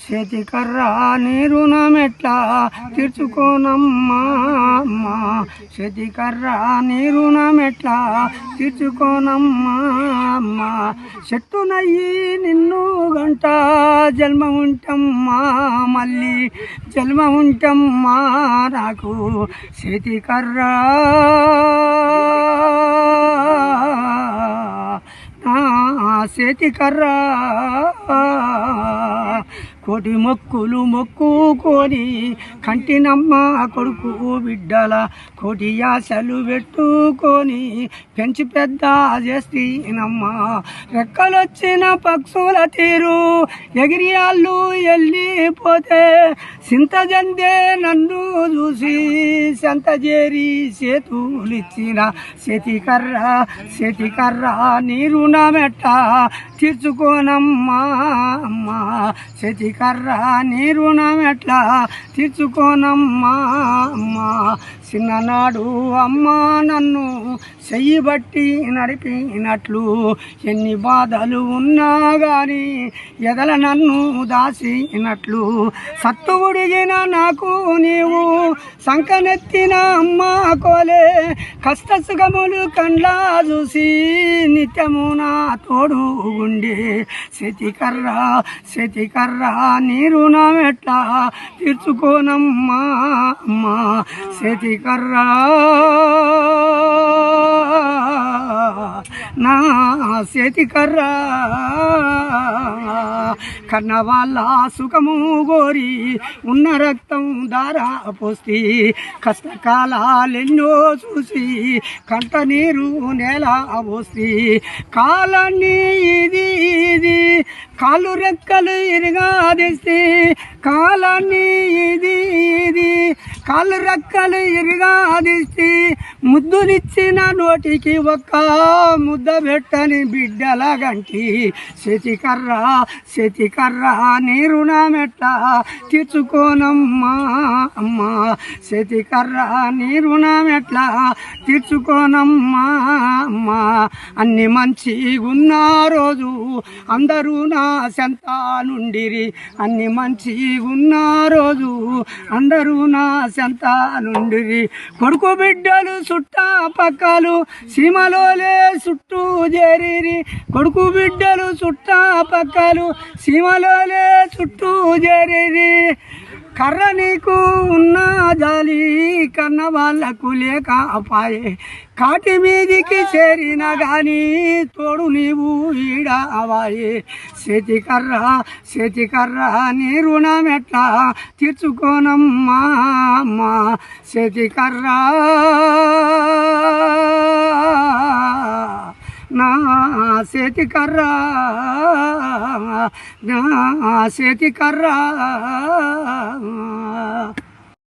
చేతికర్ర నీ రుణమెట్లా తీర్చుకోనమ్మా అమ్మా, చేతికర్ర నీ రుణమెట్లా తీర్చుకోనమ్మా అమ్మా, చెట్టునయ్యి నిన్ను గంట జన్మ ఉంటమ్మా, మళ్ళీ జన్మ ఉంటమ్మా నాకు చేతికర్ర చేతికర్ర కోటి మొక్కులు మొక్కుకొని కంటినమ్మ కొడుకు బిడ్డల కోటి ఆశలు పెట్టుకొని పెంచి పెద్ద చేస్తీనమ్మ, రెక్కలొచ్చిన పక్షుల తీరు ఎగిరియాళ్ళు వెళ్ళిపోతే సింత జందే నన్ను చూసి సంత చేరి చేతులిచ్చిన చేతికర్ర చేతికర్ర నీ రుణమెట్ట తీర్చుకోనమ్మా అమ్మా, చేతికర్ర నీ రుణమెట్లా తీర్చుకోనమ్మా అమ్మా, చిన్ననాడు అమ్మా నన్ను చెయ్యి బట్టి నడిపినట్లు ఎన్ని బాధలు ఉన్నా గాని ఎదల నన్ను దాసినట్లు సత్తు ఉడిగిన నాకు నీవు సంకనెత్తిన అమ్మా కోలే కష్ట సుఖములు కండ్లా చూసి నిత్యము నా తోడు గుండె చేతికర్ర చేతికర్ర నీ రుణమెట్లా తీర్చుకోనమ్మా అమ్మా, చేతికర్ర నా చేతికర్ర కన్న వాళ్ళ సుఖము గోరి ఉన్న రక్తం దారా పోసి కష్టకాలెన్నో చూసి కంట నీరు నేల పోసి కాలాన్ని ఇది ఇది కాళ్ళు రెక్కలు ఇరుగాదిస్తే కాలాన్ని ఇది ఇది కాళ్ళు రెక్కలు ఇరుగాదిస్తే ముద్దునిచ్చిన నోటికి ఒక్క ముద్ద పెట్టని బిడ్డల గంటి చేతికర్ర చేతికర్ర నీ రుణమెట్లా తీర్చుకోనమ్మా అమ్మా, చేతికర్ర నీ రుణమెట్లా తీర్చుకోనమ్మా అమ్మా, అన్ని మంచిగున్న రోజు అందరూ నా చెంత నుండిరి, అన్ని మంచిగున్న రోజు అందరూ నా చెంత నుండిరి, కొడుకు బిడ్డలు చుట్టా పక్కలు సీమలోలే చుట్టూ చేరిరి, కొడుకు బిడ్డలు చుట్టా పక్కలు సీమలోలే చుట్టూ చేరిరి, కర్ర నీకు ఉన్న జాలి కన్న వాళ్ళకు లేకపాయే, కాటి మీదికి చేరిన గాని తోడు నీవు ఈడవాయే, చేతికర్ర చేతికర్ర నీ రుణమెట్లా తీర్చుకోనమ్మా అమ్మా, చేతికర్ర నా చేతికర్ర నా చేతికర్ర